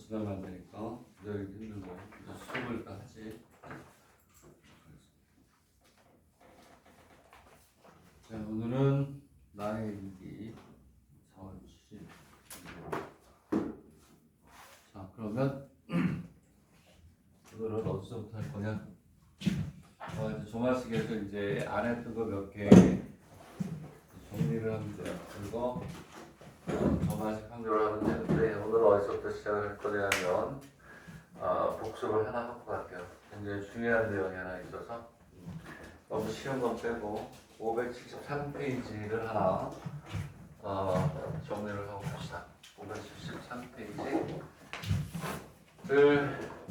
지나면 안 되니까 여기 힘든 거 수업을 일단 하지. 자, 오늘은 나의 일기 4월 7일. 자, 그러면 오늘은 어디서부터 할 거냐? 이제 조마식에서 이제 안 했던 거 몇 개 정리를 하면 돼요. 그리고 조마식 한교를 하면 되는데 오늘은 어디서부터 시작을 할 거냐면 복습을 하나 갖고 갈게요. 굉장히 중요한 내용이 하나 있어서 너무 쉬운 건 빼고 573페이지를 하나 정리를 하고 봅시다. 573페이지를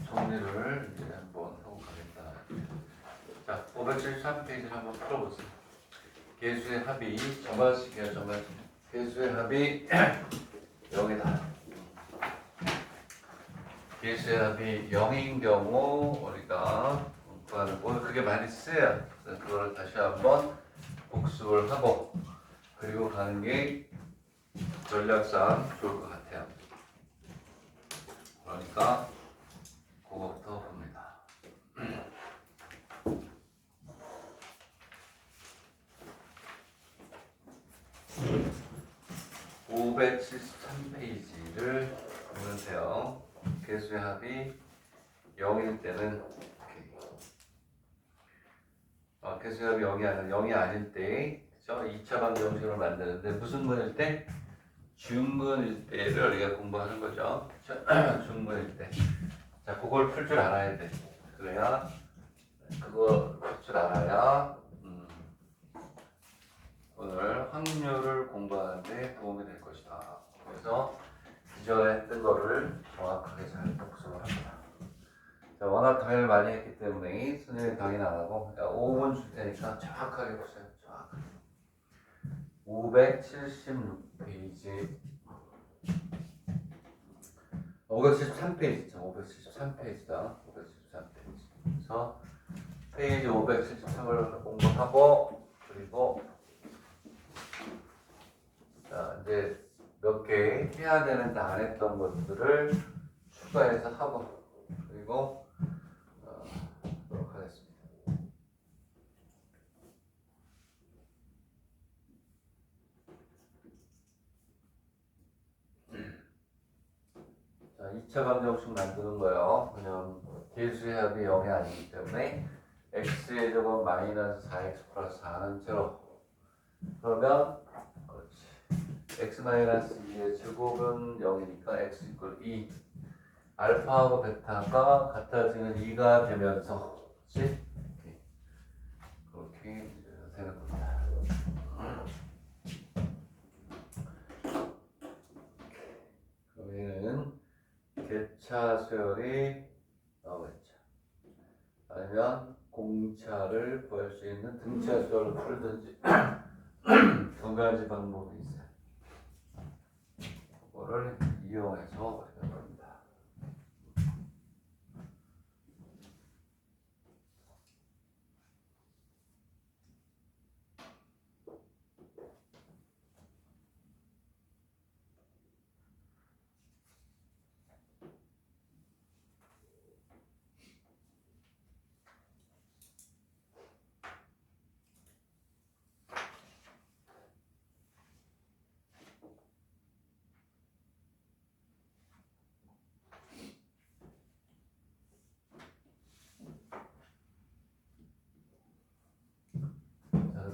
정리를 이제 한번 하고 가겠다. 자, 573페이지를 한번 풀어보세요. 개수의 합이 정말식이에요. 정말 개수의 합이 0이다. 개수의 합이 0인 경우 우리가 오늘 그게 많이 쓰여요. 그거를 다시 한번 복습을 하고 그리고 가는 게 전략상 좋을 것 같아요. 그러니까 그거부터 봅니다. 573페이지를 보면서요. 개수의 합이 0일 때는 개수의 합이 0이 아닐 때 그죠? 2차 방정식으로 만드는데 무슨 문일 때? 중문일 때를 우리가 공부하는 거죠. 중문일 때. 자, 그걸 풀 줄 알아야 돼. 그래야 그거 풀 줄 알아야 오늘 확률을 공부하는데 도움이 될 것이다. 그래서 기존에 했던 거를 정확하게 잘 복습을 합니다. 자, 워낙 강의를 많이 했기 때문에 선생님이 강의는 안 하고 5분 줄 테니까 정확하게 보세요. 정확하게. 576페이지 573페이지죠. 573페이지다. 573페이지. 그래서 페이지 573을 공부하고 그리고 자, 이제 몇 개 해야 되는데 안 했던 것들을 추가해서 하고 그리고 하도록 하겠습니다. 자, 2차 방정식 만드는 거요. 그냥 개수의 합이 0이 아니기 때문에 x의 제곱 마이너스 4x 플러스 4는 제로. 그러면 그렇지. x 마이너스 2의 제곱은 0이니까 x 이퀄 2. 알파하고 베타가 같아지는 2가 되면서 그렇지? 그렇게 되는 겁니다. 그러면은 개차 수열이 나오겠죠. 아니면 공차를 구할 수 있는 등차 수열을 풀든지 두 가지 방법이 있어요. 그거를 이용해서 우리가 봅니다.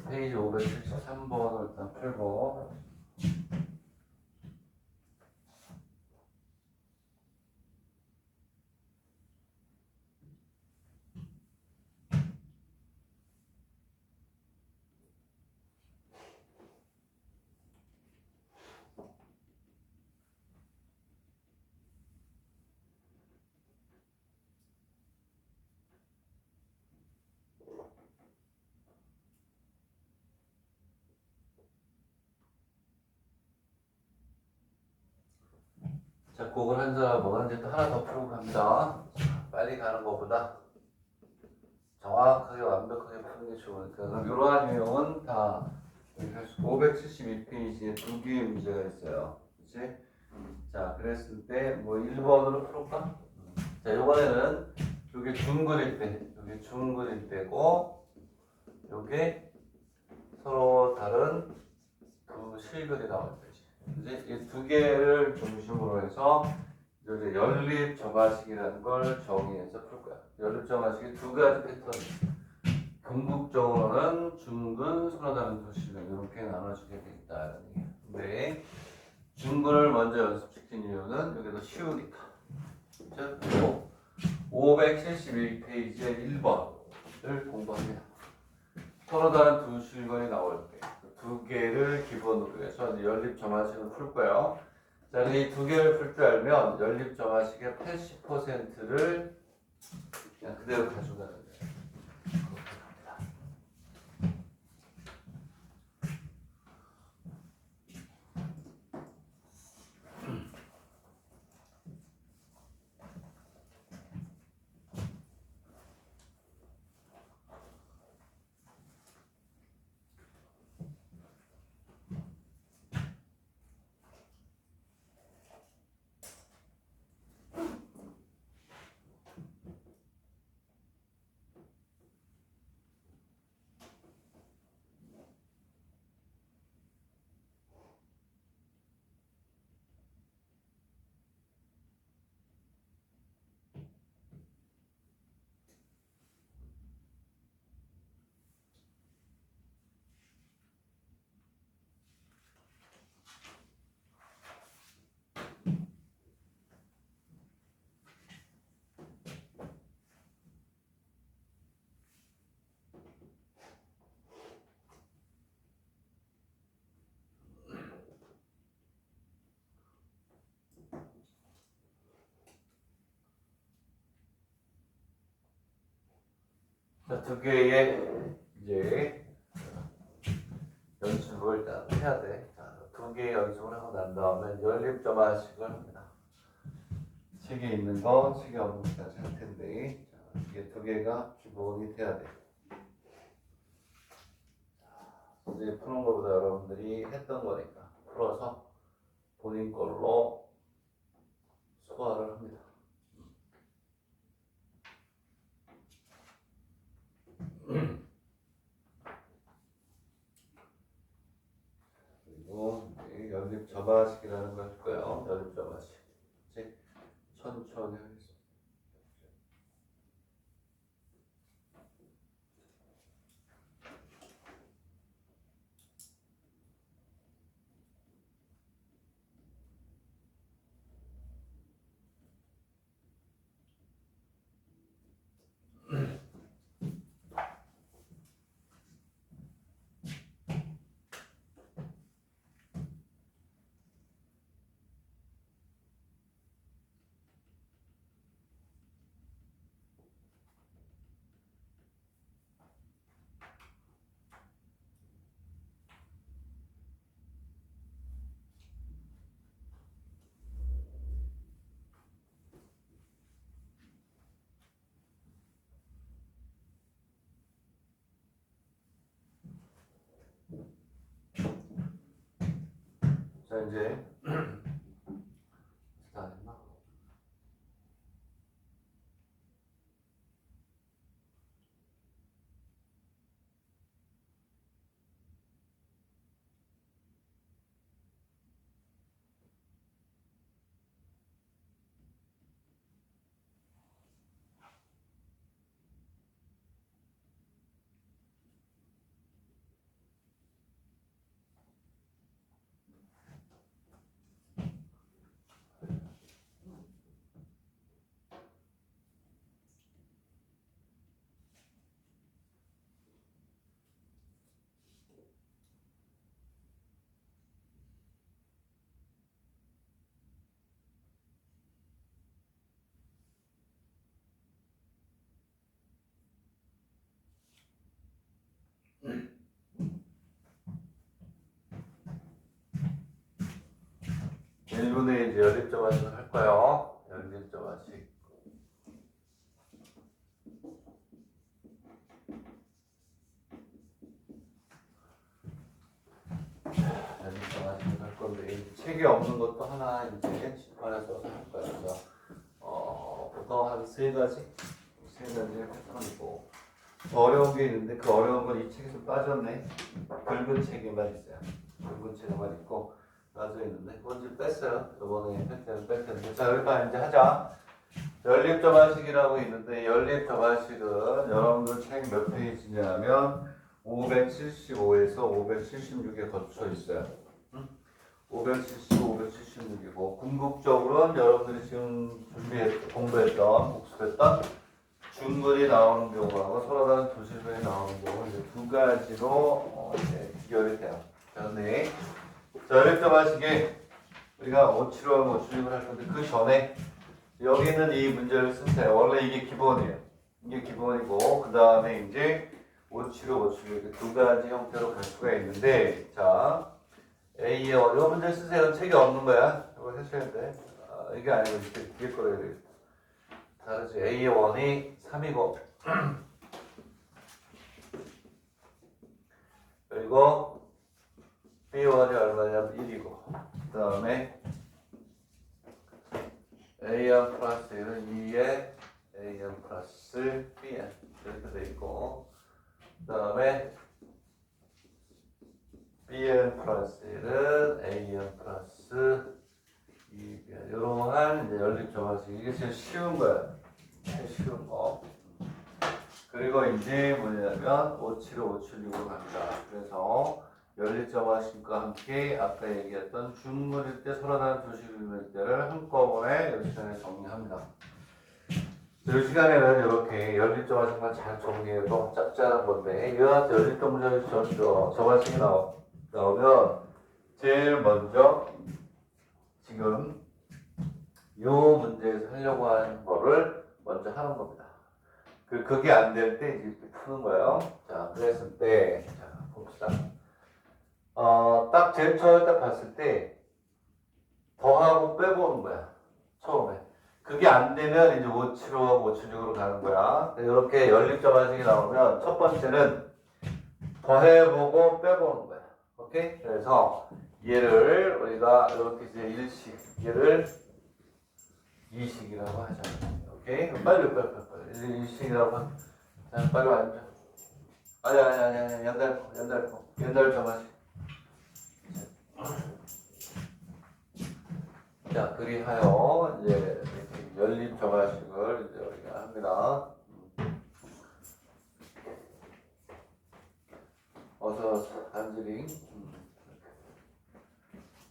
페이지 573번을 일단 풀고 자, 그걸 한 사람은 이제 또 하나 더 풀고 갑니다. 빨리 가는 것보다 정확하게 완벽하게 푸는 게 좋으니까 그럼 이러한 유형은 다 572페이지에 두 개의 문제가 있어요. 그치? 자, 그랬을 때 뭐 1번으로 풀을까? 자, 이번에는 요게 중근일 때, 요게 중근일 때고, 요게 서로 다른 두 실근이 나올 때지. 이제 이 두 개를 중심으로 해서 이제 연립 점화식이라는 걸 정의해서 풀 거야. 연립 점화식이 두 가지 패턴이 있어. 궁극적으로는 중근, 서로 다른 두 실근 이렇게 나눠지게 돼 있다는 얘기야. 근데 중근을 먼저 연습시킨 이유는 여기도 쉬우니까. 그리고 571페이지의 1번을 공부합니다. 서로 다른 두 실근이 나올 때 두 개를 기본으로 해서 연립 점화식을 풀 거예요. 자, 이 두 개를 풀 줄 알면 연립 점화식의 80%를 그냥 그대로 가져가는 거예요. 그렇게 갑니다. 자, 두 개의 이제 연습을 일단 해야 돼. 자, 두 개의 연습을 하고 난 다음에 연립 점화식을 합니다. 책에 있는 거, 책에 없는 거까지 할 텐데, 자, 이게 두 개가 기본이 돼야 돼. 이제 푸는 것보다 여러분들이 했던 거니까 풀어서 본인 걸로 소화를 합니다. 그리고 연립 점화식이라는 걸 할 거예요. 연립 점화식. 이제 천천히 하겠습니다. 자, 이제 다 됐나? 일분에 이제 연립 점화식을 할 거예요. 연립 점화식. 연립 점화식을 할 건데 책이 없는 것도 하나 이제 칠판에서 할 거야. 그래서 더 한 세 가지의 패턴이고 어려운 게 있는데 그 어려운 건 이 책에서 빠졌네. 굵은 책에만 있어요. 굵은 책에만 있고 빠져 있는데 그건 뺐어요. 저번에 뺐는데 자 여기까지 이제 하자. 연립점화식이라고 있는데 연립점화식은 여러분들 책 몇 페이지냐면 575에서 576에 거쳐 있어요. 575, 576이고 궁극적으로는 여러분들이 지금 공부했던, 복습했던 중근이 나오는 경우하고 서로 다른 도실변이 나오는 경우 이제 두 가지로 이제 비교를 해요. 그런데 연립점화식에 우리가 575하고 576을 할 건데 그 전에 여기 있는 이 문제를 쓰세요. 원래 이게 기본이에요. 이게 기본이고 그 다음에 이제 575, 576 두 가지 형태로 갈 수가 있는데 자 A의 이 문제 쓰세요. 책이 없는 거야. 이거 하셔야 돼. 이게 아니고 이렇게 뒤에 거래야 돼. 다르지. A의 원이 3이고 그리고 B의 원이 얼마냐면 1이고 그 다음에 AN 플러스 1은 2에 AN 플러스 BN 이렇게 돼 있고 그 다음에 BN 플러스 1은 AN 플러스 2BN 이러한 이제 연립점화식 이게 제일 쉬운 거야. 제일 쉬운 거. 그리고 이제 뭐냐면 575, 576으로 갑니다. 그래서 연립점화식과 함께 아까 얘기했던 중문일 때 서로 다른 도식일 때를 한꺼번에 이 시간에 정리합니다. 이 시간에는 이렇게 연립점화식만 잘 정리해도 짭짤한 건데 이와같이 연립점화식이 나오면 제일 먼저 지금 이 문제에서 하려고 하는 거를 먼저 하는 겁니다. 그게 안 될 때 이제 이렇게 푸는 거예요. 자, 그랬을 때, 자, 봅시다. 딱 제일 처음에 딱 봤을 때 더하고 빼보는 거야. 처음에. 그게 안 되면 이제 575하고 576으로 가는 거야. 이렇게 연립점화식이 나오면 첫 번째는 더해보고 빼보는 거야. 오케이? 그래서 얘를 우리가 이렇게 이제 1식, 얘를 2식이라고 하잖아. 오케이? 빨리. 1식이라고 하자. 자, 빨리 앉아. 아니, 연달점화식. 자, 그리하여 이제 이렇게 연립점화식을 이제 우리가 합니다. 어서 안지링.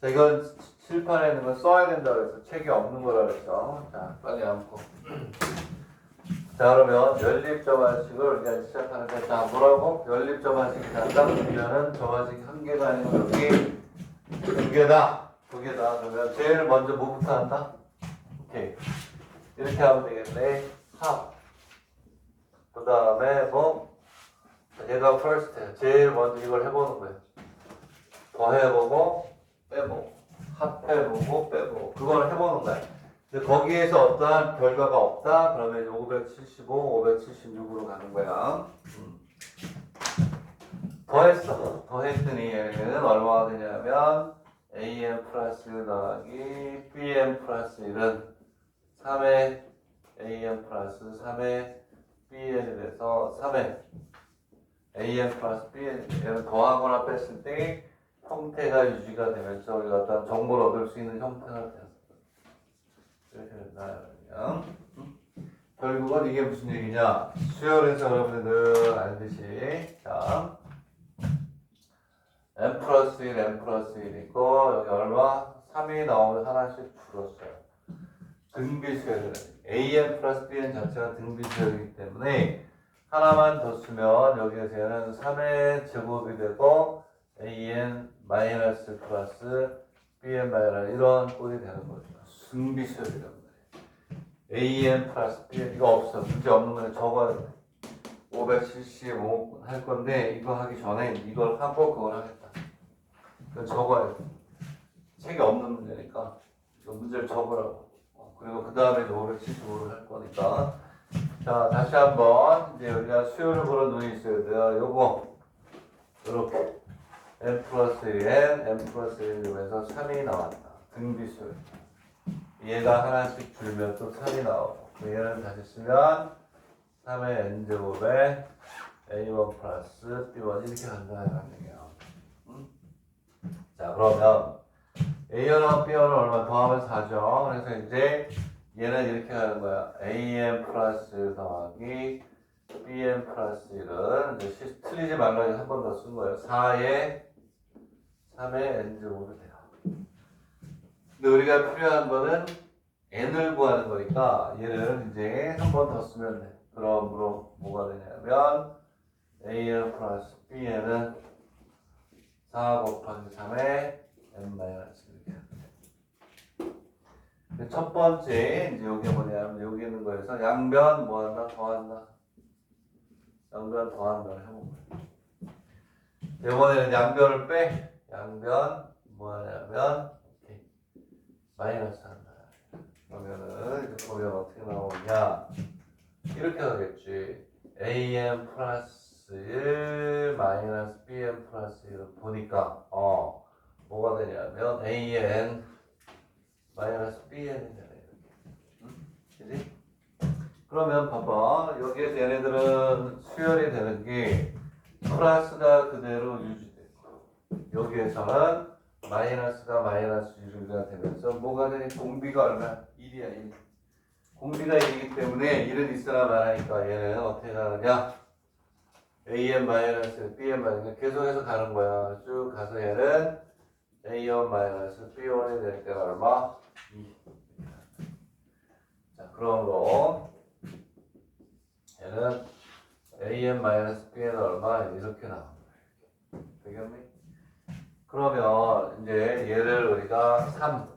자, 이건 칠판에 있는 건 써야 된다 그래서 책이 없는 거라 그랬어. 자, 빨리 앉고. 자, 그러면 연립점화식을 우리가 시작하는데, 자, 뭐라고? 연립점화식이 딱 보면은 점화식이 한 개가 아니고 여기 두 개다. 그러면 제일 먼저 뭐부터 한다? 오케이. 이렇게 하면 되겠네. 합. 그 다음에 뭐? 얘가 first. 제일 먼저 이걸 해보는 거예요. 더해보고, 빼보고. 합해보고, 빼보고. 그걸 해보는 거야. 근데 거기에서 어떠한 결과가 없다? 그러면 575, 576으로 가는 거야. 더했더니 얘는 얼마가 되냐면 AN 플러스 더하기 BN 플러스 1은 3의 AN 플러스 3의 BN이 돼서 3의 AN 플러스 BN 얘는 더하거나 뺐을 때 형태가 유지가 되면서 우리가 어떤 정보를 얻을 수 있는 형태가 되었습니다. 이렇게 된다. 결국은 이게 무슨 얘기냐? 수열에서 여러분들 늘 알듯이 자 n 플러스 1, n 플러스 1이고 여기 얼마? 3이 나오면 하나씩 줄었어요. 등비수열이다. an 플러스 bn 자체가 등비수열이기 때문에 하나만 더 쓰면 여기에서 얘는 3의 제곱이 되고 an 마이너스 플러스 bn 마이너스 이런 꼴이 되는 거죠. 등비수열이란 말이에요. an 플러스 bn 이거 없어. 문제 없는 거는 적어야 돼. 575 할 건데 이거 하기 전에 이걸 하고 그걸 하겠다. 그건 적어야 돼. 책이 없는 문제니까 이거 문제를 적으라고. 그리고 그 다음에 575를 할 거니까. 자, 다시 한번 이제 우리가 수요를 보는 눈이 있어야 돼요. 요거 이렇게 n 플러스 1n, n 플러스 1 중에서 3이 나왔다. 등비수. 얘가 하나씩 줄면 또 3이 나오고. 얘는 다시 쓰면 3의 n제곱에 a1 플러스 b1 이렇게 간다는 얘기예요. 자, 그러면 a1하고 b1을 얼마 더하면 4죠. 그래서 이제 얘는 이렇게 가는 거야. an 플러스 1 더하기 bn 플러스 1은 이제 틀리지 말라고 한 번 더 쓴 거예요. 4에 3의 n제곱이 돼요. 근데 우리가 필요한 거는 n을 구하는 거니까 얘를 이제 한 번 더 쓰면 돼. 그러므로 뭐가 되냐면 an 플러스 bn은 4 곱하기 3의 n 마이너스 이렇게 합니다. 첫 번째 이제 여기 뭐냐면 여기 있는 거에서 양변 뭐 한다? 더한다. 양변 더한다를 해본 거예요. 이번에는 양변을 빼. 양변 뭐 하냐면 이렇게 마이너스 한다. 그러면은 이제 보면 어떻게 나오냐? 이렇게 하겠지. an 플러스 1 마이너스 bn 플러스 1을 보니까 뭐가 되냐면 an 마이너스 bn이 되네. 그지? 그러면 봐봐. 여기에서 얘네들은 수열이 되는 게 플러스가 그대로 유지되고 여기에서는 마이너스가 마이너스 유지가 되면서 뭐가 되니? 공비가 얼마야? 1이야 1. 공비가 1이기 때문에 1은 있으나 말하니까 얘는 어떻게 가느냐? an 마이너스 bn 마이너스 계속해서 가는 거야. 쭉 가서 얘는 a1 마이너스 b1이 될 때가 얼마? 2. 자, 그러므로 얘는 an 마이너스 b는 얼마? 이렇게 나온 거야. 되겠니? 그러면 이제 얘를 우리가 3,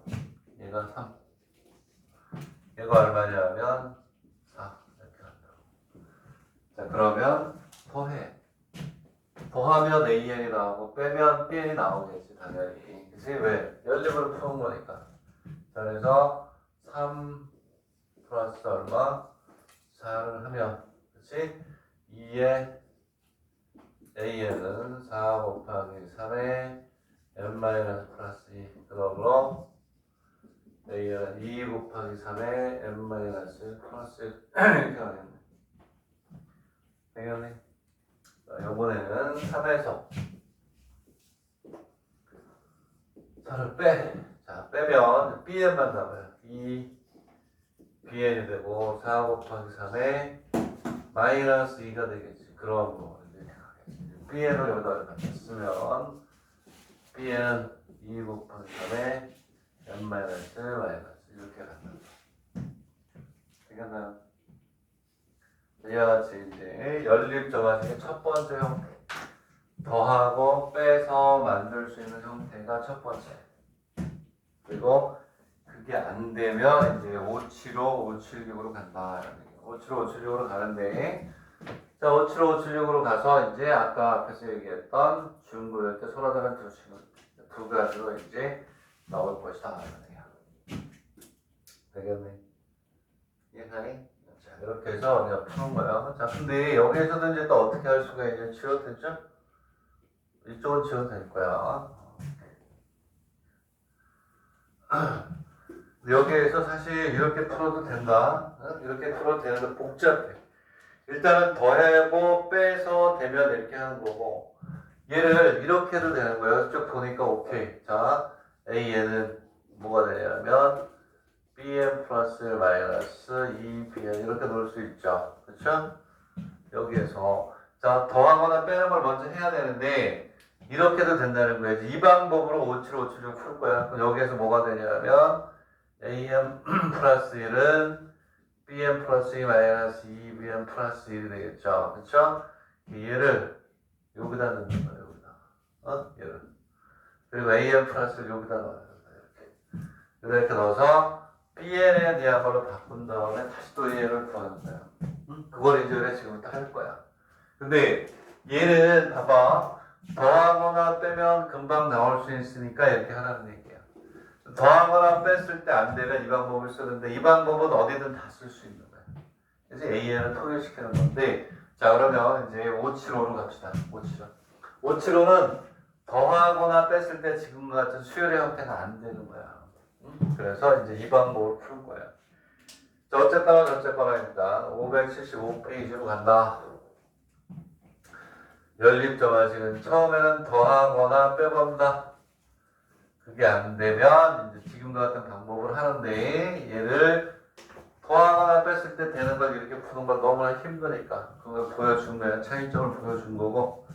얘가 3, 얘가 얼마냐면 4 이렇게 한다고. 자, 그러면 더해. 더하면 an이 나오고 빼면 bn이 나오겠지 당연히. 그치? 왜? 연립으로 푸는 거니까. 자, 그래서 3 플러스 얼마? 4를 하면 그치? 2에 an은 4 곱하기 3에 n 마이너스 플러스 2 그러므로 an은 2 곱하기 3에 n 마이너스 플러스 1 이렇게 하겠네. 되겠네? 이번에는 3에서 4를 빼. 자, 빼면 bn만 남아요. 2 bn이 되고 4 곱하기 3에 마이너스 2가 되겠지. 그럼 뭐 이렇게 가겠지. bn을 여기다 갖다 쓰면 bn은 2 곱하기 3에 n 마이너스 이렇게 간다. 되겠나요? 이와 같이 이제 연립 정화식의 첫 번째 형태. 더하고 빼서 만들 수 있는 형태가 첫 번째. 그리고 그게 안 되면 이제 575, 576으로 간다. 575, 576으로 가는데, 자, 575, 576으로 가서 이제 아까 앞에서 얘기했던 중고일 때 서로 다른 두 가지로 이제 나올 것이다. 되겠네. 이해가니? 자, 이렇게 해서 그냥 푸는 거야. 자, 근데 여기에서도 이제 또 어떻게 할 수가 있냐? 지워도 되죠? 이쪽은 지워도 될 거야. 여기에서 사실 이렇게 풀어도 된다. 이렇게 풀어도 되는데 복잡해. 일단은 더하고 빼서 되면 이렇게 하는 거고 얘를 이렇게 해도 되는 거예요. 쭉 보니까 오케이. 자, AN은 뭐가 되냐면 BN 플러스 마이너스 2BN 이렇게 놓을 수 있죠. 그렇죠? 여기에서 자, 더하거나 빼는 걸 먼저 해야 되는데 이렇게도 된다는 거예요. 이 방법으로 57576 풀 거야. 그럼 여기에서 뭐가 되냐면 AM 플러스 1은 BM 플러스 2 마이너스 2BM 플러스 1이 되겠죠. 그렇죠? 얘를 여기다 넣는 거예요. 여기다. 얘를. 그리고 AM 플러스를 여기다 넣어요. 이렇게 넣어서 BN에 대한 걸로 바꾼 다음에 다시 또 얘를 구하는 거예요. 그걸 이제 우리가 지금부터 할 거야. 근데 얘는 봐봐. 더하거나 빼면 금방 나올 수 있으니까 이렇게 하라는 얘기야. 더하거나 뺐을 때 안 되면 이 방법을 쓰는데 이 방법은 어디든 다 쓸 수 있는 거야. 그래서 AN을 통일시키는 건데 자 그러면 이제 575로 갑시다. 575. 575는 더하거나 뺐을 때 지금과 같은 수열의 형태가 안 되는 거야. 그래서 이제 이 방법으로 푸는 거야. 자, 어쨌거나 일단 575페이지로 간다. 연립점화식은 처음에는 더하거나 빼본다. 그게 안 되면 이제 지금과 같은 방법을 하는데 얘를 더하거나 뺐을 때 되는 걸 이렇게 푸는 건 너무나 힘드니까 그걸 보여준 거야. 차이점을 보여준 거고.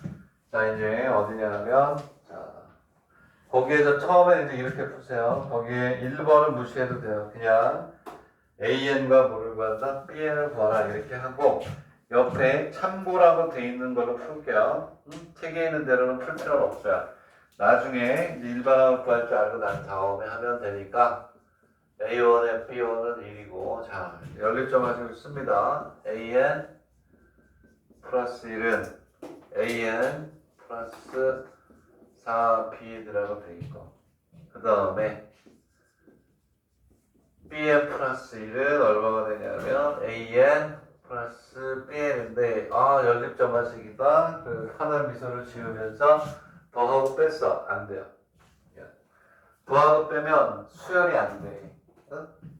자, 이제 어디냐면 자, 거기에서 처음에 이제 이렇게 푸세요. 거기에 1번을 무시해도 돼요. 그냥 AN과 뭐를 구한다? BN을 구하라 이렇게 하고 옆에 참고라고 돼 있는 걸로 풀게요. 책에 있는 대로는 풀 필요는 없어요. 나중에 이제 일반항을 구할 줄 알고 난 다음에 하면 되니까 A1에 B1은 1이고 자 연립점 가지고 씁니다. AN 플러스 1은 AN 플러스 4B라고 돼 있고 그 다음에 BN 플러스 1은 얼마가 되냐면 AN 플러스 BN인데 연립점화식이다. 그 하늘 미소를 지으면서 더하고 뺐어. 안 돼요. 더하고 빼면 수열이 안 돼.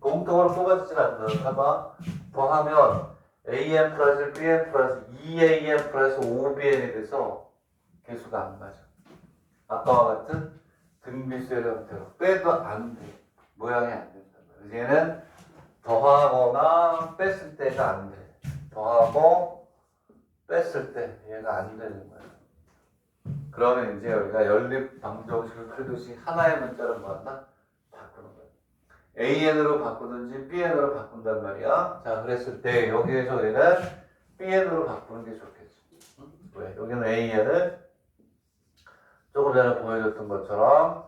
공통으로 뽑아지진 않는다. 봐봐. 더하면 AN 플러스 BN 플러스 2AN 플러스 5BN이 돼서 개수가 안 맞아. 아까와 같은 등비수열 형태로 빼도 안 돼. 모양이 안 된다. 얘는 더하거나 뺐을 때가 안 돼. 더하고 뺐을 때 얘가 안 되는 거야. 그러면 이제 우리가 연립 방정식을 풀듯이 하나의 문자를 뭐한다? 바꾸는 거야. AN으로 바꾸든지 BN으로 바꾼단 말이야. 자, 그랬을 때 여기에서 얘는 BN으로 바꾸는 게 좋겠지. 왜? 여기는 AN을 조금 전에 보여줬던 것처럼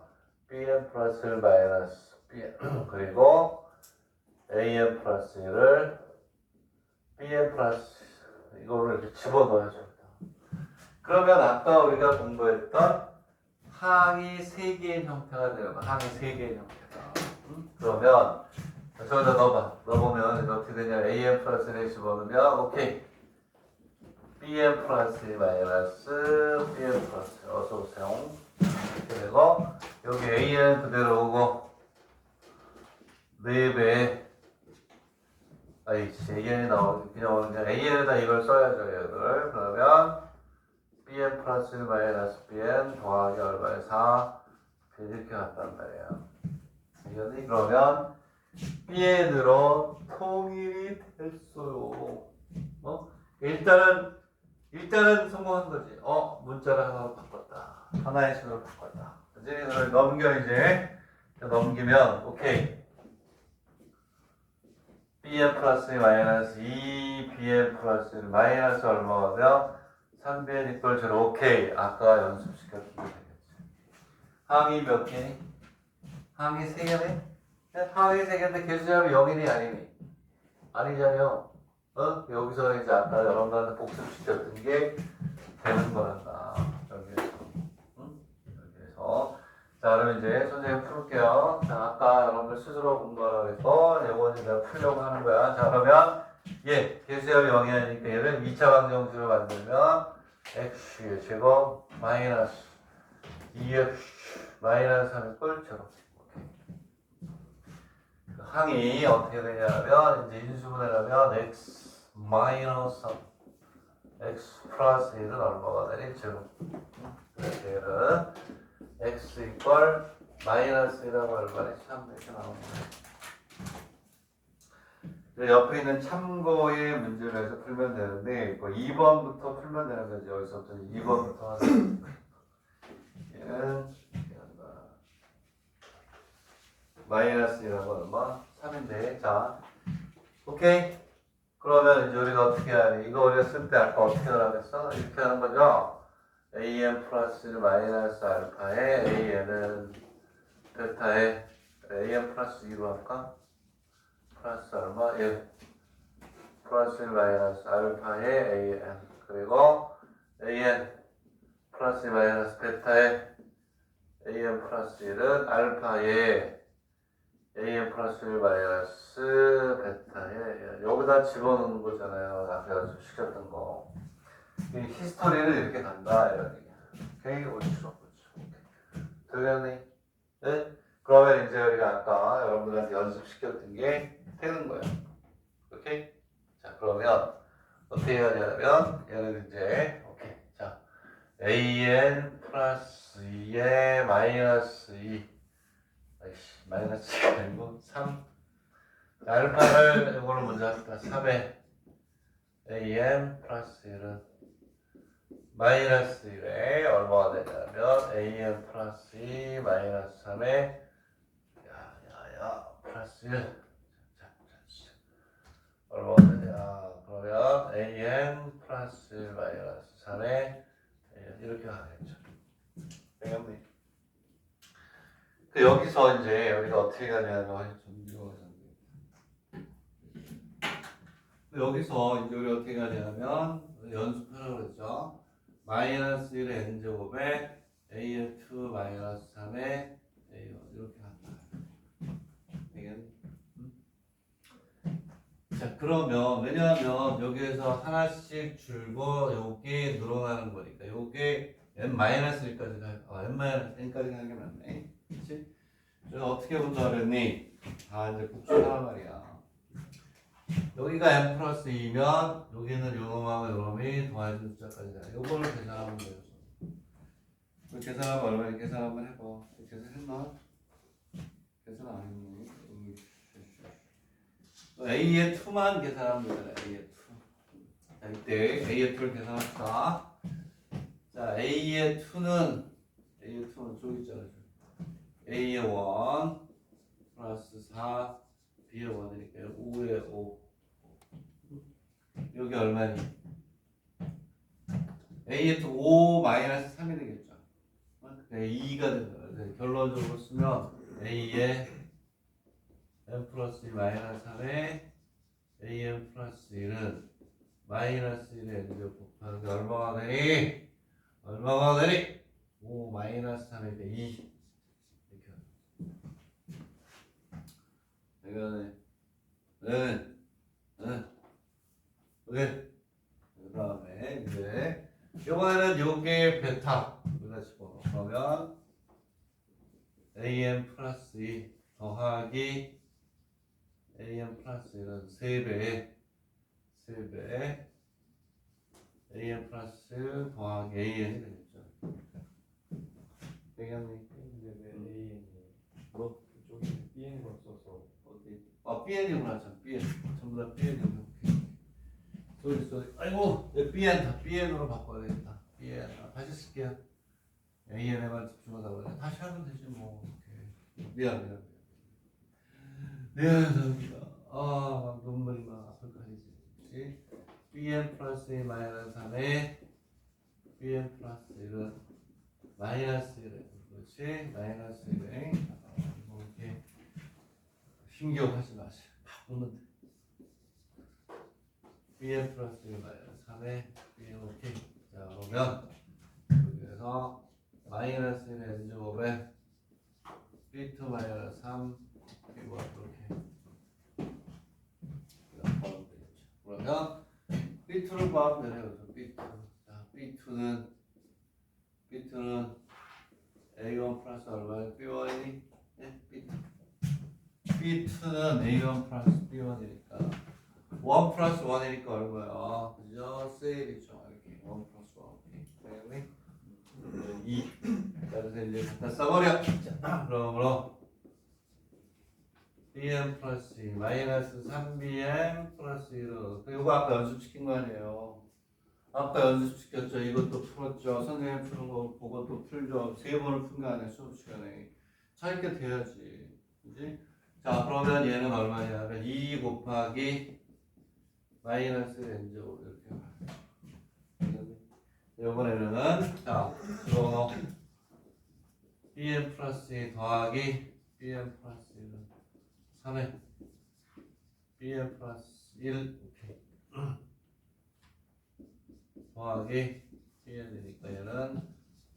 BN 플러스 1 마이너스 BN 그리고 AN 플러스 1을 BN 플러스 이거를 이렇게 집어넣어야죠. 그러면 아까 우리가 공부했던 항이 3개의 형태가 되는 거야. 항이 3개의 형태가. 그러면 저기다 넣어봐. 넣어보면 어떻게 되냐. AN 플러스 1을 집어넣으면 오케이. BN 플러스 1 마이너스 BN 플러스 어서오세요. 이렇게 되고 여기 AN 그대로 오고 4배 AN이 나오지. 그냥 AN에다 이걸 써야죠. 얘를. 그러면 BN 플러스 1 마이너스 BN 더하기 얼마에 4 이렇게 간단 말이에요. 그러면 BN으로 통일이 됐어요. 일단은 성공한 거지. 문자를 하나로 바꿨다. 하나의 식으로 바꿨다. 이제 이걸 넘겨 이제 넘기면 오케이. BN 플러스 1 마이너스 2 BN 플러스 1 마이너스 얼마가 돼요? 3BN 이퀄 0 오케이. 아까 연습시켰던 게 되겠지. 항이 몇 개니? 항이 3개네? 항이 3개인데 개수자면 0이니 아니니? 아니잖아요. 여기서 이제 아까 여러분들한테 복습시켰던 게 되는 거란다. 여기에서. 여기에서. 자, 그럼 이제 선생님 풀게요. 자, 아까 여러분들 스스로 공부하라고 해서 요건 이제 풀려고 하는 거야. 자, 그러면 개수합이 0이 아니니까 얘를 2차 방정식으로 만들면 x의 제곱 마이너스 2x 마이너스 3의 꼴 제곱. 항이 어떻게 되냐면 이제 인수분해를 하면 x 마이너스 3 x 플러스 1은 얼마가 되니? 제곱. 그래서 얘는 x 이퀄 마이너스 1하고 얼마니? 3 이렇게 나오는 거예요. 옆에 있는 참고의 문제를 해서 풀면 되는데 2번부터 풀면 되는 거지. 여기서부터 2번부터 하는 거예요. 얘는 마이너스 1하고 얼마? 3인데 자 오케이. 그러면 이제 우리가 어떻게 하니? 이거 우리가 쓸 때 아까 어떻게 하라고 했어? 이렇게 하는 거죠? AN 플러스 1 마이너스 알파에 AN은 베타에 AN 플러스 2로 할까? 플러스 얼마? 1 플러스 1 마이너스 알파에 AN 그리고 AN 플러스 1 마이너스 베타에 AN 플러스 1은 알파에 AN 플러스 1 마이너스 베타에 여기다 집어넣는 거잖아요. 아까 연습시켰던 거. 이 히스토리를 이렇게 간다 이런 얘기야. 오케이? 옳죠. 되겠니? 네? 그러면 이제 우리가 아까 여러분들한테 연습시켰던 게 되는 거예요. 오케이? 자, 그러면 어떻게 해야 되냐면 얘는 이제 오케이. 자, an 플러스 2에 마이너스 2 아이씨, 마이너스 2가 아니고 3 알파를 이거를 먼저 합시다. 3에 an 플러스 1은 마이너스 1에 얼마가 되냐면 an 플러스 2 마이너스 3에 플러스 1 얼마가 되냐 그러면 an 플러스 1 마이너스 3에 이렇게 가겠죠. 되겠니? 그 여기서 이제 우리가 어떻게 가냐면 여기서 이제 우리 어떻게 가냐면 연습하라고 그랬죠. 마이너스 1의 n제곱에 an2 마이너스 3에 a1 이렇게 한다. 되겠니? 자, 그러면 왜냐하면 여기에서 하나씩 줄고 요게 늘어나는 거니까 요게 n-1까지 n-n까지 가는 게 맞네. 그치? 그래서 어떻게 본다 그랬니? 이제 복잡하단 말이야. 여기가 n 플러스 2면 여기는 요놈하고 요놈이 더해진 숫자까지 가. 요거를 계산하면 돼요. 계산하면 얼마나 계산 한번 해봐. 계산했나? 계산 안 했니? A의 2만 계산하면 되잖아. A의 2. 자, 이때 A의 2를 계산합시다. 자, A의 2는 저기 있잖아. A의 1 플러스 4 B의 1이니까 5의 5 여기 얼마니? A의 2 5 마이너스 3이 되겠죠. 2가 된다. 결론적으로 쓰면 A의 n 플러스 2 마이너스 3에 an 플러스 1은 마이너스 1의 n제곱 곱하기 얼마가 되니? 5 마이너스 3에 2 이렇게 하는 오케이. 그 다음에 이제 이번에는 요게 베타 여기다 집어넣어. 그러면 an 플러스 2 더하기 an 플러스 1은 3배에 an 플러스 더하기 an이 되겠죠. 되겠니? AN이 뭐 이쪽에 BN으로 써서 어디? BN이구나. 참 BN 전부 다 BN이구나. 소리 아이고 BN 다 BN으로 바꿔야 되겠다. BN 다시 쓸게요. AN에만 집중하다 보니 다시 하면 되지 뭐. 미안. 미안합니다. 눈물이 막 헐떡이지. BN 플러스 2 마이너스 3에 BN 플러스 1은 마이너스 1에 그렇지? 마이너스 1에 이렇게 신경하지 마세요. 팍 보면 돼. BN 플러스 1 마이너스 3에 BN 오케이. 자 그러면 여기에서 마이너스 1의 n제곱에 B2 마이너스 3 B1 이렇게 그러면 B2를 구하면 되네요. B2. 자, B2는 A1 플러스 얼마예요? B1이니? 네, B2는 A1 플러스 B1이니까 1 플러스 1이니까 얼마야? 그죠? 세일이죠. 이렇게 1 플러스 1. 오케이. 2. 그래서 이제 갖다 써버려. 자, 그러므로 bn 플러스 2 마이너스 3bn 플러스 1은 이거 아까 연습시킨 거 아니에요. 아까 연습시켰죠. 이것도 풀었죠. 선생님 푸는 거 보고 또 풀죠. 3번을 푼 거 아니에요. 수업 시간에. 차이게 돼야지. 그지? 자 그러면 얘는 얼마냐면 2 곱하기 마이너스 n제곱 이렇게 이번에는 자 이거 bn 플러스 2 더하기 bn 플러스 1은 3에 bn 플러스 1 오케이. 더하기 bn이니까 얘는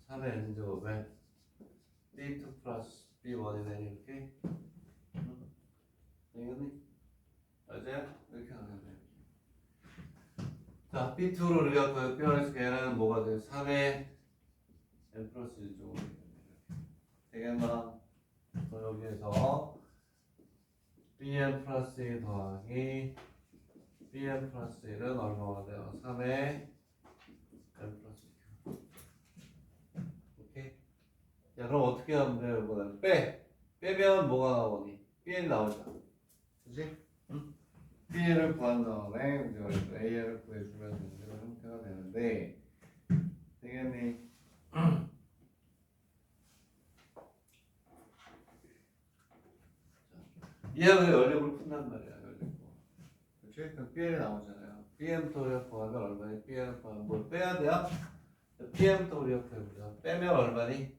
3의 n제곱에 b2 플러스 b1이 되니 이렇게 되겠니? 맞아요? 이렇게 하면 돼요. 자 b2로 우리가 구했고 얘는 뭐가 돼요? 3의 n 플러스 1제곱이 되겠나? 그럼 여기에서 bn 플러스 1 더하기 bn 플러스 1은 얼마가 돼요? 3의 n 플러스 2. 오케이? 자, 그럼 어떻게 하면 돼요? 이거는 빼면 뭐가 나오니? bn이 나오잖아. 그치? 응? bn을 구한 다음에 이제 a를 구해주면 이제 이런 형태가 되는데 되겠니? 이항의 연립을 푼단 말이야. 연립. 그치? 그럼 bn이 나오잖아요. bm부터 우리가 구하면 얼마니? bn을 구하면 뭘 빼야 돼요? bm부터 우리가 구해보자. 빼면 얼마니?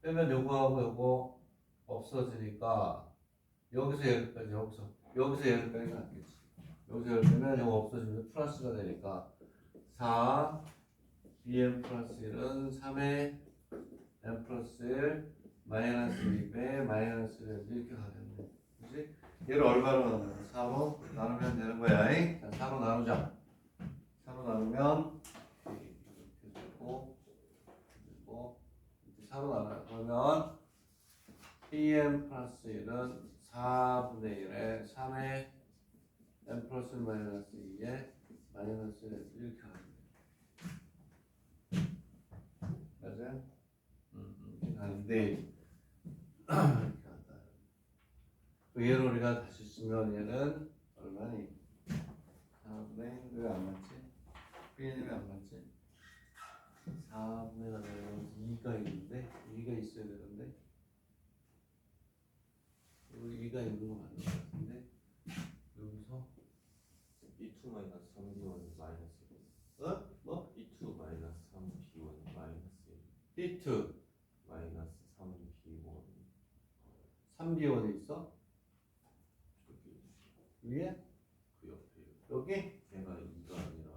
빼면 요거하고 요거 없어지니까 여기서 여기까지 여기서 여기까지 낫겠지. 여기서 여기 빼면 요거 없어지면 플러스가 되니까 4 bm 플러스 1은 3의 n 플러스 1 마이너스 2배 마이너스 1 이렇게 가겠네. 그치? 얘를 얼마로 나누면 4로 나누면 되는 거야. 자, 4로 나누자. 4로 나누면 이렇게 되고 그리고 4로 나눠요. 그러면 bm 플러스 1은 4분의 1에 3의 n 플러스 1 마이너스 2에 마이너스 1 이렇게 가겠네. 맞아요? 이렇게 가는데 이렇게 간다. 그 얘를 우리가 다시 쓰면 얘는 얼마니? 4분의 왜안 맞지? bn이 왜 안 맞지? 4분의 4는 2가 있는데 2가 있어야 되는데 여기 2가 있는 거 맞는 거 같은데 여기서 E2 마이너스 3B1 마이너스 1. 어? 뭐? E2 마이너스 3B1 마이너스 1. B2 마이너스 3B1 3B1이 있어? 저기 위에? 그 옆에 여기? 걔가 2가 아니라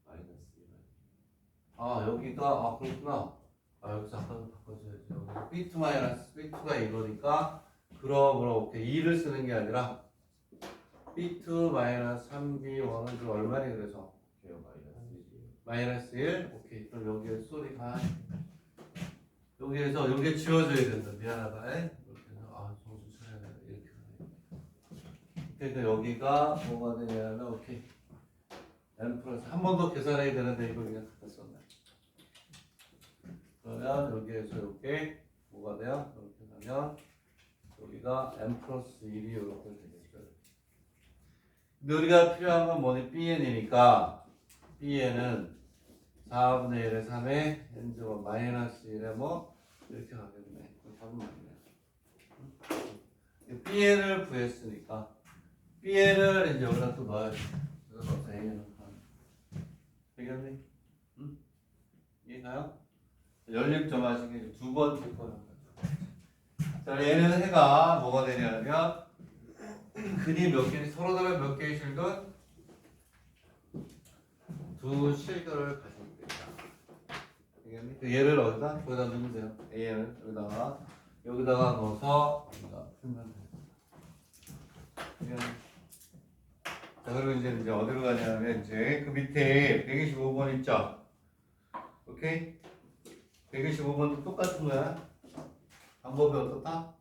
마이너스 1. 아 여기가 아 그렇구나. 아 여기서 아까도 바꿔줘야지. 여기 B2 마이너스 B2가 이거니까 그럼 오케이 2를 쓰는 게 아니라 B2 마이너스 3B1은 좀 얼마니 그래서? 걔가 마이너스 1이에요. 마이너스 1? 오케이 그럼 여기에 소리가 여기에서 여기 지워져야 된다. 미안하다. 이렇게 해서 아 정신 차려야 돼. 이렇게 하네. 그러니까 여기가 뭐가 되냐면 오케이 n 플러스 한 번 더 계산해야 되는데 이걸 그냥 갖다 썼네. 그러면 여기에서 이렇게 뭐가 돼요? 이렇게 하면 여기가 n 플러스 1이 이렇게 되겠죠. 근데 우리가 필요한 건 뭐니? bn이니까 bn은 4분의 1에 3에 n제곱 마이너스 1에 뭐 이렇게 가겠네. 답은 맞네. bn을 구했으니까 bn을 이제 여기다 또 넣어야지. 그래서 넣어서 a는 되겠니? 응? 이해가요? 연립점화식의 두 번째 거는 자 얘는 해가 뭐가 되냐면 근이 몇 개, 서로 다른 몇 개의 실근? 두 실근을 가지고 있다. 되겠니? 얘를 어디다? 거기다 넣으면 돼요. A를 여기다가 넣어서 여기다 풀면 돼요. 자 그리고 이제 어디로 가냐면 이제 그 밑에 125번 있죠? 오케이? 125번도 똑같은 거야. 방법이 어떻다?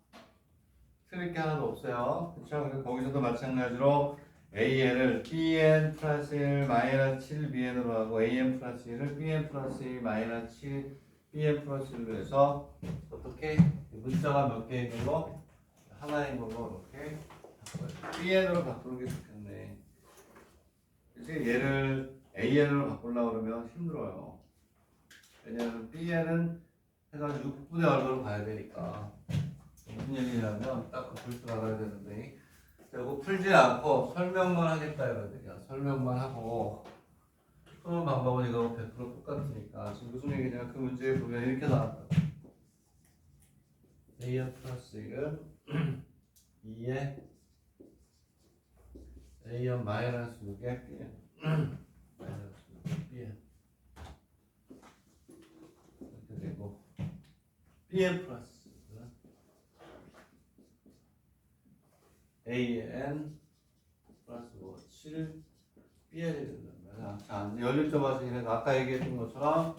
틀릴 게 하나도 없어요. 그쵸? 그래서 거기서도 마찬가지로 AN을 BN 플러스 1 마이너스 7BN으로 하고 AN 플러스 1을 BN 플러스 1 마이너스 7 BN 플러스 1로 해서 어떻게? 문자가 몇 개인 걸로? 하나인 걸로 이렇게 BN으로 바꾸는 게 좋겠네. 그치? 얘를 AN으로 바꾸려고 그러면 힘들어요. 왜냐면 BN은 해가지고 6분의 얼마로 가야 되니까. 무슨 얘기냐면 딱 볼 줄 알아야 되는데 이거 풀지 않고 설명만 하겠다 이거든요. 설명만 하고 푸는 방법은 이거 100% 똑같으니까 지금 무슨 얘기냐면 그 문제에 보면 이렇게 나왔다. AN 플러스 1은 2에 AN 마이너스 6에 BN 마이너스 6에 BN 이렇게 되고 BN 플러스 AN 플러스 7 BN이 된단 말이야. 자, 연립점화식은 아까 얘기했던 것처럼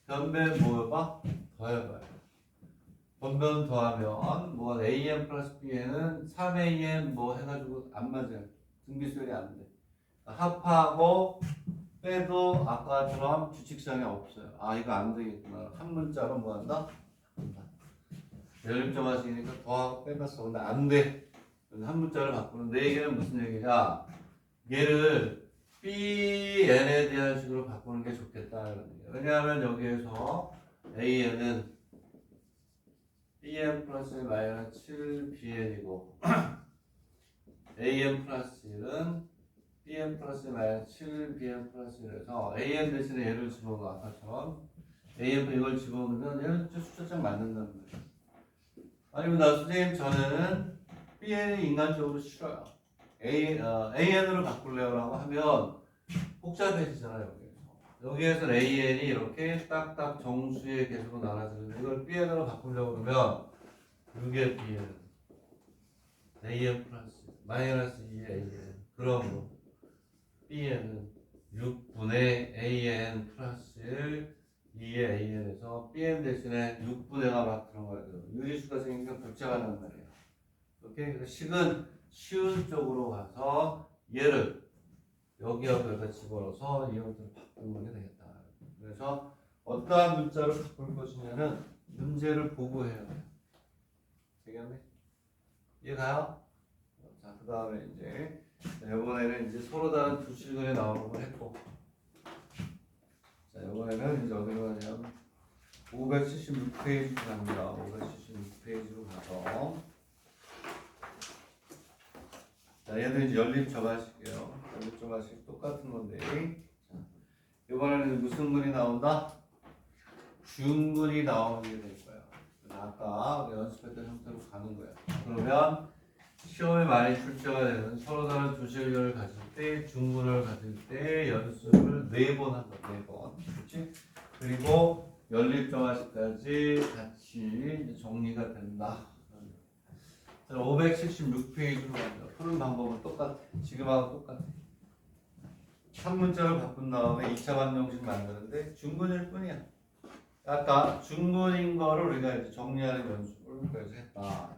변배 모여봐 더해봐요. 번변 더하면 뭐 AN 플러스 B에는 3AN 뭐 해가지고 안 맞아요. 등비수열이 안 돼. 합하고 빼도 아까처럼 규칙성이 없어요. 아 이거 안 되겠구나. 한 문자로 뭐 한다? 연립점 하시니까 더하고 빼봤어. 근데 안 돼. 한 문자를 바꾸는 내 얘기는 무슨 얘기냐? 얘를 BN에 대한 식으로 바꾸는 게 좋겠다. 왜냐하면 여기에서 AN은 BN 플러스 마이너스 7BN이고 AN 플러스 1은 BN 플러스 마이너스 7BN 플러스 1에서 AN 대신에 얘를 집어넣어 아까처럼 AN 이걸 집어넣으면 얘는 숫자장 맞는다는 거예요. 아니면 나 선생님 저는 BN이 인간적으로 싫어요. AN으로 바꿀래요라고 하면 복잡해지잖아요. 여기에서 AN이 이렇게 딱딱 정수의 개수로 나눠지는데 이걸 BN으로 바꾸려고 그러면 이게 BN AN 플러스 마이너스 2의 AN 그럼 BN은 6분의 AN 플러스 1 2의 AN에서 BN 대신에 6분의가 막 들어가야 돼요. 유리수가 생기면 곱제한단 말이에요. 오케이? 그래서 식은 쉬운 쪽으로 가서 얘를 여기하고 여기다 집어넣어서 이것들을 바꾸는 게 되겠다. 그래서 어떠한 문자를 바꿀 것이냐는 문제를 보고 해야 돼요. 되겠네? 이해가요? 자, 그 다음에 이제 이번에는 이제 서로 다른 두 실근에 나오는 걸 했고, 자, 이번에는 이제 어디로 가냐면 576페이지로 갑니다. 576페이지로 가서 자, 얘들 이제 연립 접하실게요. 연립 접하실 똑같은 건데, 자, 이번에는 무슨 근이 나온다? 중근이 나오는 게 될 거예요. 아까 우리 연습했던 형태로 가는 거예요. 그러면 시험에 많이 출제가 되는 서로 다른 두 실근을 가질 때, 중근을 가질 때 연습을 4번 한다. 4번. 그렇지? 그리고 연립 접하실까지 같이 이제 정리가 된다. 576페이지로 갑니다. 푸는 방법은 똑같아. 지금하고 똑같아. 한 문자를 바꾼 다음에 2차 반정식 만드는데 중근일 뿐이야. 아까 중근인 거를 우리가 이제 정리하는 연습을 그래서 했다.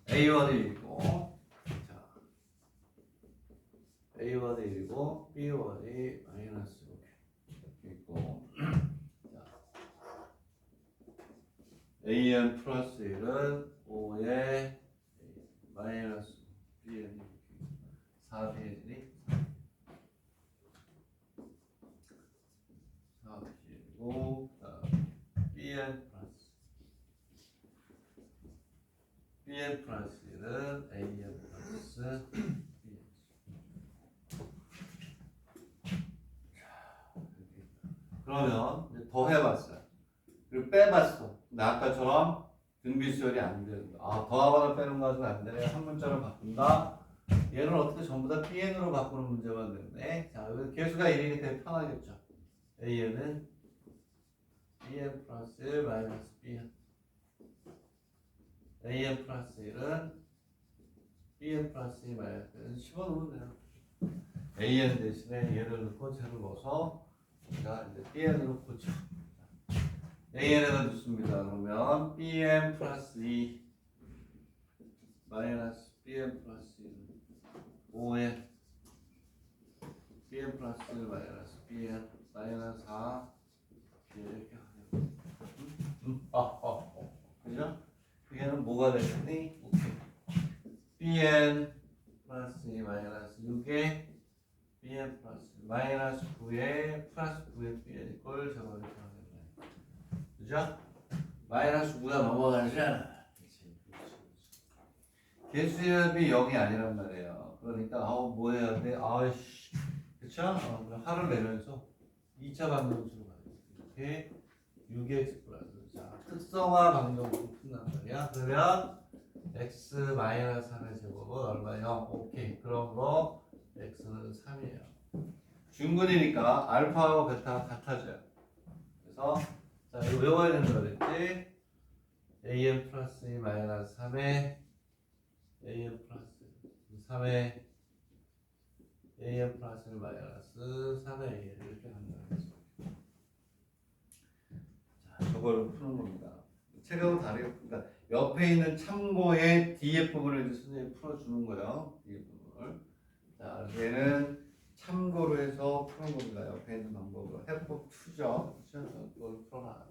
A1이 1이고, 자, A1이 1이고, B1이 마이너스 이렇게 있고, AN 플러스 1은 5에 마이너스 BN이 4BN이 4BN이고 BN 플러스 1은 AN 플러스 BN. 그러면 이제 더 해봤어요. 그리고 빼봤어. 근데 아까처럼 등비수열이 안 되는 거. 아, 더하거나 빼는 거 가지고 안 되네. 한 문자로 바꾼다. 얘를 어떻게 전부 다 BN으로 바꾸는 문제만 되네. 자, 여기 개수가 1이기 때문에 편하겠죠. AN은 BN 플러스 1 마이너스 BN. AN 플러스 1은 BN 플러스 2 마이너스 1은 집어넣으면 돼요. AN 대신에 얘를 넣고 쟤를 넣어서 우리가 이제 BN으로 고쳐. AN에다 넣습니다. 그러면 BN 플러스 2 마이너스 BN 플러스 1 5N BN 플러스 1 마이너스 BN 마이너스 4 이렇게 하네요. 그죠? 그게는 뭐가 되겠니? BN 플러스 2 마이너스 6에 BN 플러스 마이너스 9에 플러스 9에 BN 이걸 제가 이렇게 하겠네. 그죠? 마이너스 9가 넘어가잖아. 개수협이 0이 아니란 말이에요. 그러니까 뭐 해야 돼? 아이씨, 그쵸? 화를 내면서 2차 방정식으로 가야 돼. 이렇게 6x 플러스 자 특성화 방정식을 푼단 말이야. 그러면 x 마이너스 3의 제곱은 얼마요? 오케이. 그럼 뭐 x는 3이에요. 중근이니까 알파하고 베타가 같아져요. 그래서 자 이거 외워야 된다 그랬지? an 플러스 2 마이너스 3에 an 플러스 3에 AN 플러스 1 마이너스 3의 AN 이렇게 간다. 자, 저걸 푸는 겁니다. 체력은 다르게, 그러니까 옆에 있는 참고의 D의 부분을 이제 선생님이 풀어주는 거예요. D의 부분을. 자, 얘는 참고로 해서 푸는 겁니다. 옆에 있는 방법으로. 해법 2죠. 그렇죠? 그걸 풀어놔.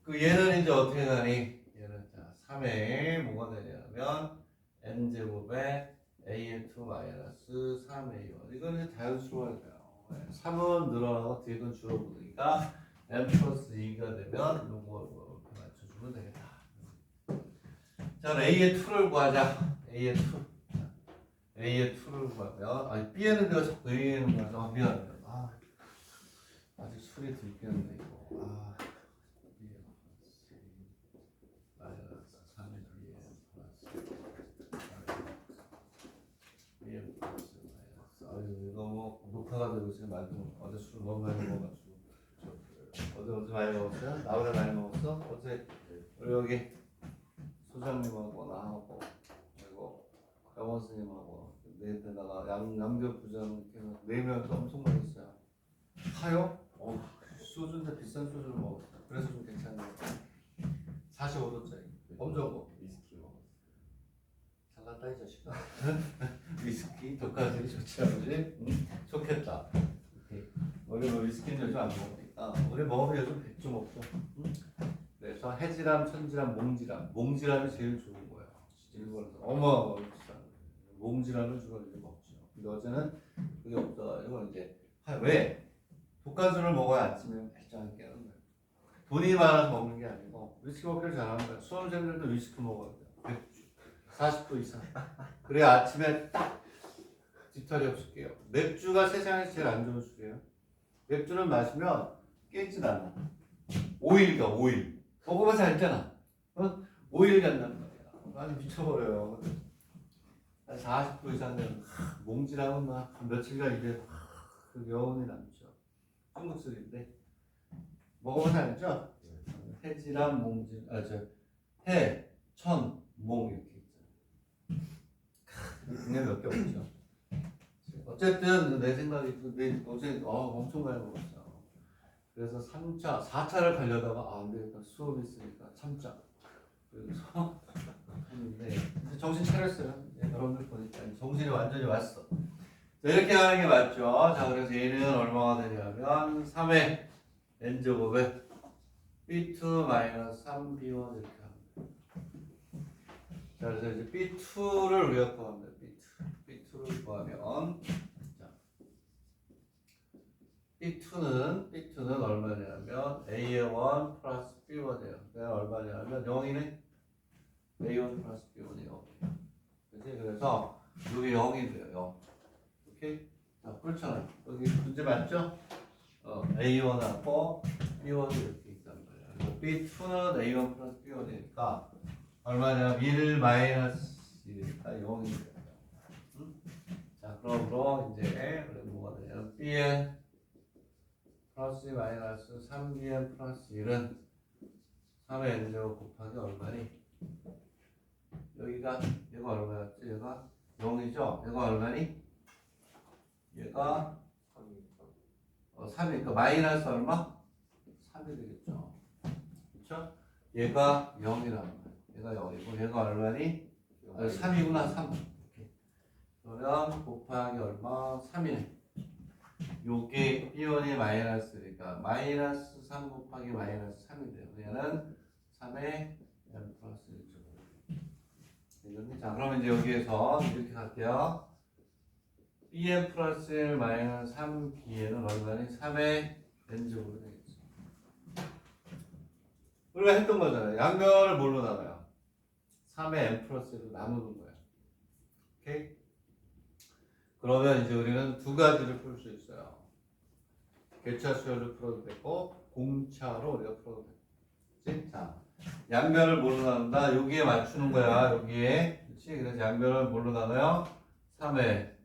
그 얘는 이제 어떻게 가니? 얘는 자, 3에 뭐가 되냐면 n제곱에 an2 마이너스 3a1 이거는 이제 자연스러워야 돼요. 3은 늘어나고 뒤에는 줄어보니까 n 플러스 2가 되면 요거 이렇게 맞춰주면 되겠다. 자, a의 2를 구하자. a의 2 a의 2를 구하면 아니 b에는 내가 자꾸 a에는 구하자. 미안해. 아직 술이 들겠네 이거. 너무 녹화가 되고 지금 말도 어제 술 너무 많이 먹어가지고 어제 많이 먹었어요? 나보다 많이 먹었어? 어제 우리 여기 소장님하고 나하고 그리고 영원 스님하고 내데다가 양교 부장 이렇게 4명이서 엄청 먹었어요. 하요? 소주인데 비싼 소주를 먹었어요. 그래서 좀 괜찮네요. 45도짜리 엄청 고 위스키 먹었어. 잘났다 이 자식아. 위스키 독가들이 좋지 않으지? 응? 좋겠다. 우리 뭐 위스키는 요즘 안 먹으니까 우리 먹으면 요즘 백주 먹죠. 응? 그래서 해지람, 천지람, 몽지람이 제일 좋은 거예요. 일본에서 어마어마하게 비싼 몽지람을 주로 이제 먹죠. 근데 어제는 그게 없어가지고 이제 왜? 독가술을 먹어야 아침에 말짱하게 깨는 거예요. 돈이 많아서 먹는 게 아니고 위스키 먹기를 잘하는 거예요. 수험생들도 위스키 먹어야 돼요. 맥주 40도 이상. 그래야 아침에 딱 뒤탈이 없이 깨요. 맥주가 세상에서 제일 안 좋은 술이에요. 맥주는 마시면 깨진 않아. 오일. 먹으면서 알잖아. 오일 간단 말이야. 아니 미쳐버려요. 40도 이상 되면 몽지랑은 막 며칠간 이제 그 여운이 남죠. 한국 술인데 먹어보면 알죠? 해지랑 몽지, 해, 천, 몽 이렇게 있잖아요. 그냥 몇 개 없죠. 어쨌든 내 생각이 어제 엄청 많이 먹었어. 그래서 3차, 4차를 가려다가 안 되겠다. 수업이 있으니까 참자. 그래서 했는데 정신 차렸어요. 여러분들 보니까 정신이 완전히 왔어. 자, 이렇게 하는 게 맞죠. 자, 그래서 얘는 얼마가 되냐면 3의 n제곱에 b2-3b1 이렇게 합니다. 자, 그래서 이제 b2를 우리가 구합니다. b2를 구하면 자, b2는 얼마냐면 a1 플러스 b1이에요. 그냥 얼마냐면 0이네. a1 플러스 b1이 0이에요. 그치? 그래서 여기 0이 돼요. 0. 오케이? 자, 그렇잖아요. 여기 문제 맞죠? A1하고 B1이 이렇게 있단 말이야. B2는 A1 플러스 B1이니까 얼마냐? 1 마이너스 1이니까 0이 돼요. 응? 자, 그러므로 이제 뭐가 되냐면 Bn 플러스 마이너스 3Bn 플러스 1은 3의 n제곱 곱하기 얼마니? 여기가 얘가 얼마였지? 얘가 0이죠? 얘가 얼마니? 얘가 3이니까 마이너스 얼마? 3이 되겠죠. 그렇죠? 얘가 0이라는 거예요. 얘가 0이고 얘가 얼마니? 3이구나. 3. 이렇게. 그러면 곱하기 얼마? 3이네. 요게 B1이 마이너스니까 마이너스 3 곱하기 마이너스 3이 돼요. 얘는 3의 n 플러스 1제곱. 자, 그러면 이제 여기에서 이렇게 갈게요. bn 플러스 1 마이너스 3bn은 얼마니? 3의 n제곱이 되겠죠. 우리가 했던 거잖아요. 양변을 뭘로 나눠요? 3의 n 플러스 1로 나누는 거예요. 오케이? 그러면 이제 우리는 두 가지를 풀 수 있어요. 개차 수열로 풀어도 되고 공차로 우리가 풀어도 되고. 자, 양변을 뭘로 나눈다? 여기에 맞추는 거야. 여기에. 그렇지? 그래서 양변을 뭘로 나눠요? 3의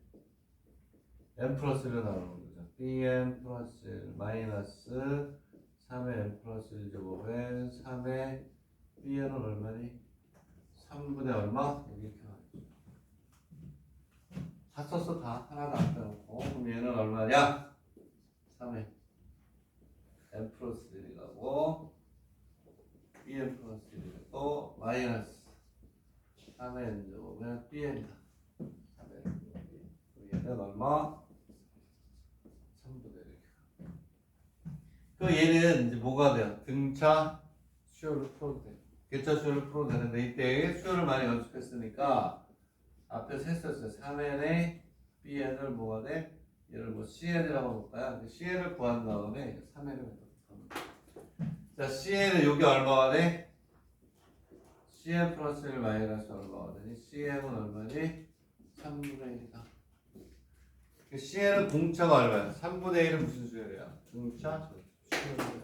n 플러스 1로 나누는 거죠. bn 플러스 1 마이너스 3의 n 플러스 1 제곱에 3의 bn은 얼마니? 3분의 얼마? 여기 이렇게 나와있죠. 다 썼어 다 하나도 안 빼놓고. 그럼 얘는 얼마냐? 3에 n 플러스 1이라고 bn 플러스 1이고 마이너스 3의 n제곱은 bn이다. 3의 n제곱이. 얘는 얼마? 3분의 1. 그 얘는 이제 뭐가 돼요? 등차 수열을 풀어도 돼. 개차 수열을 풀어도 되는데 이때 수열을 많이 연습했으니까 앞에서 했었어요. 3n에 bn을 뭐가 돼? 얘를 뭐 cn이라고 볼까요? cn을 구한 다음에 3n을 곱합니다. 자, cn은 여기 얼마가 돼? cn 플러스 1 마이너스 얼마가 되니? cn은 얼마니? 3분의 1이다. cn은 공차가 얼마야? 3분의 1은 무슨 수열이야? 등차 수열이야.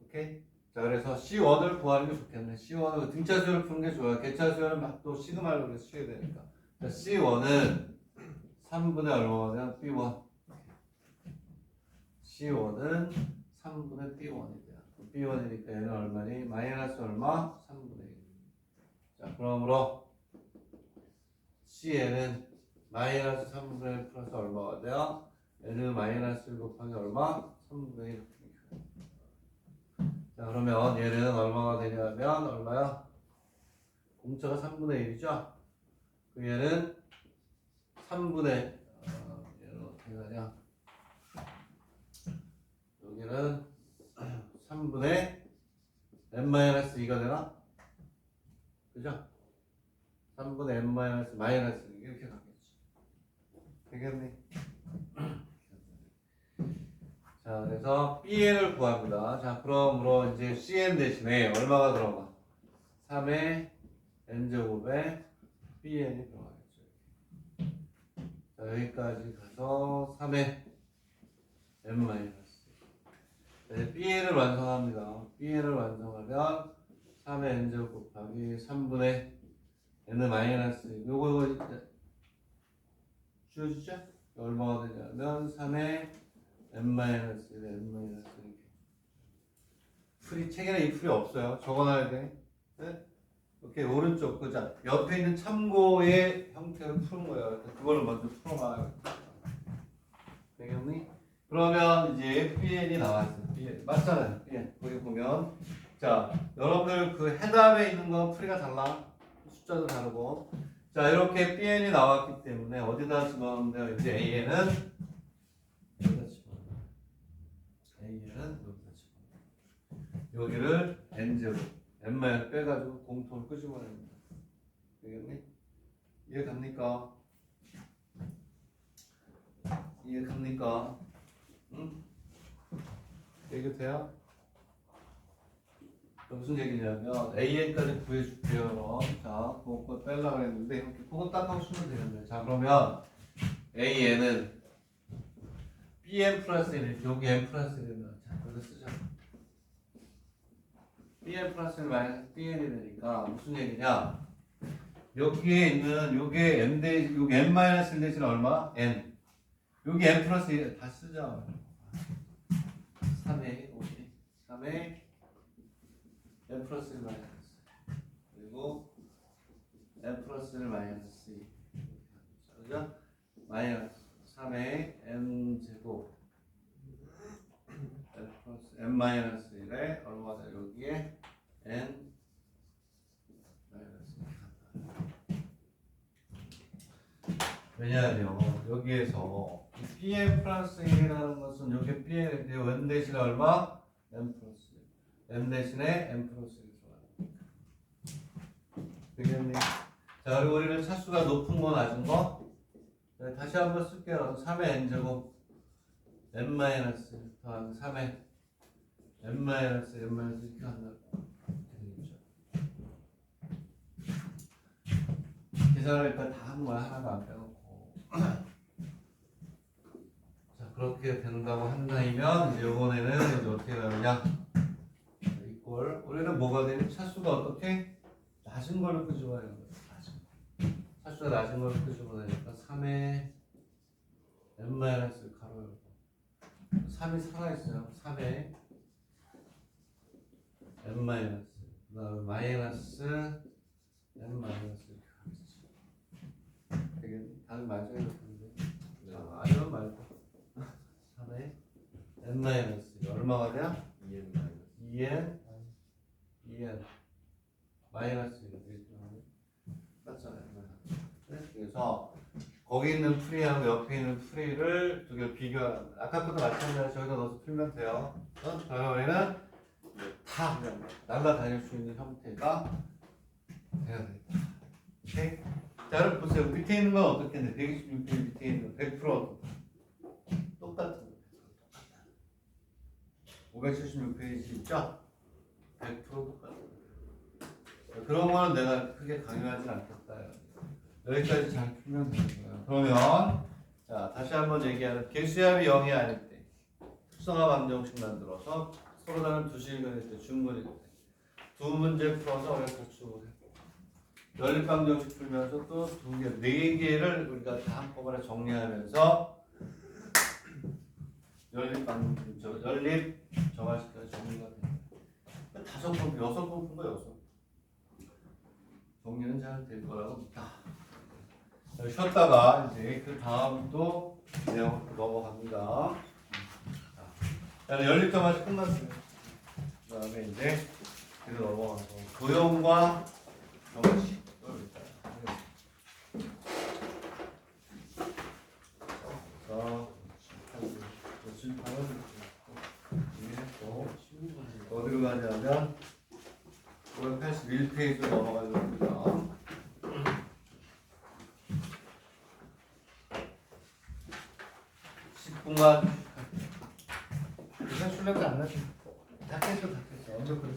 오케이? 자, 그래서 C1을 구하는 게 좋겠네. C1은 등차 수열을 푸는 게 좋아요. 개차 수열은 막 또 시그마를 그래서 쉬어야 되니까. 자, C1은 3분의 얼마가 되면 B1. C1은 3분의 B1이 돼요. B1이니까 얘는 얼마니? 마이너스 얼마? 3분의 1. 자, 그러므로 Cn은 마이너스 3분의 1 플러스 얼마가 돼요? n은 마이너스 1 곱하기 얼마? 3분의 1. 자, 그러면 얘는 얼마가 되냐면 얼마야? 공차가 3분의 1이죠? 그 얘는 3분의 얘는 어떻게 되냐? 여기는 3분의 n-2가 되나? 그죠? 3분의 n-마이너스 이렇게 가겠지. 되겠니? 자, 그래서 bn을 구합니다. 자, 그러므로 이제 cn 대신에 얼마가 들어가? 3의 n제곱에 bn이 들어가겠죠. 자, 여기까지 가서 3의 n-. 네, bn을 완성합니다. bn을 완성하면 3의 n제곱 곱하기 3분의 n-. 요거 주어지죠? 얼마가 되냐면 3의 n-1, n-1 풀이 책에는 이 풀이 없어요. 적어놔야 돼. 네? 이렇게 오른쪽 그자 옆에 있는 참고의 형태로 푸는 거예요. 그거를 먼저 풀어놔요. 되겠니? 그러면 이제 bn이 나왔어요. bn 맞잖아요. bn 거기 보면 자 여러분들 그 해답에 있는 건 풀이가 달라. 숫자도 다르고 자 이렇게 bn이 나왔기 때문에 어디다 집어넣으면 돼요? 이제 an은 여기를 n제곱 n마이너스 빼가지고 공통을 끄집어냅니다. 되겠니? 이해갑니까? 이해갑니까? 응? 이해돼요? 무슨 얘기냐면 an까지 구해줄게요. 자, 그거 빼려고 했는데 이렇게 그거 딱 하고 쓰면 되는데 자 그러면 an은 bn 플러스 1 여기 n 플러스 1이면 자 그거 쓰자. bn 플러스 1 마이너스 bn이 되니까 무슨 얘기냐 여기에 있는 요게 m 대 요게 n 마이너스 1 대신 얼마? n 여기 n 플러스 1 다 쓰자. 3에 오케이 3에 n 플러스 1 마이너스 그리고 n 플러스 1 마이너스 2 그죠? 마이너스 3에 n 제곱 n 플러스 n 마이너스 1에 얼마다 여기에 n 마이너스 1 왜냐하면 여기에서 bn 플러스 1이라는 것은 여기 bn에 대해 n 대신에 얼마? n 플러스 1 n 대신에 n 플러스 1 들어가요. 되겠니? 자 그리고 우리는 차수가 높은 거 낮은 거 네, 다시 한번 쓸게요. 3의 n제곱 n-1 더하기 3의 n-1 이렇게 한다고 되겠죠. 계산을 일단 다 한 거야. 하나도 안 빼놓고 자 그렇게 된다고 한다면 이제 이번에는 이제 어떻게 나오냐 이꼴 우리는 뭐가 되니? 차수가 어떻게? 낮은 걸로 끄집어내는 거야. 차수가 낮은 걸로 끄집어내니까 3의 n-가로 열고 3이 살아있어요. 3의 n-, 그 다음에 마이너스 n- 이렇게 가겠지. 되겠니? 다들 많이 생겼는데. 자, 이건 말고. 3에 n 마이너스 얼마가 돼? 2n 마이너스 2n 2n 마이너스 1 맞잖아요. 네? 그래서 거기 있는 풀이하고 옆에 있는 풀이를 두 개를 비교. 아까 것도 마찬가지로 저기다 넣어서 풀면 돼요. 그러면 다 날라다닐 수 있는 형태가 돼야 되겠다. 오케이? 자, 여러분 보세요. 밑에 있는 건 어떻게 돼? 126페이지 밑에 있는 100% 똑같은 거. 576페이지 있죠? 100% 똑같은 거. 그런 거는 내가 크게 강요하지 않겠다. 여기까지 잘 풀면 되는 거예요. 그러면 자 다시 한번 얘기하는 개수합이 0이 아닐 때 특성화 방정식 만들어서 서로 다른 두 실근일 때 중근일 때 두 문제 풀어서 어렵게 추고 연립 방정식 풀면서 또 두 개, 네 개를 우리가 다 한꺼번에 정리하면서 연립 정화식까지 정리가 됩니다. 5번, 6번 푼 거 6번. 정리는 잘 될 거라고 믿다. 쉬었다가 이제 그 다음도 내용 넘어갑니다. 자, 연립 정화식 끝났어요. 그 다음에 이제 뒤로 넘어가서 도형과 정화식. 어디로 가냐면 581페이지로 넘어가려고 합니다. 10분간 그냥 술래도 안 나지. 다 깼어, 다 깼어. 완벽하게.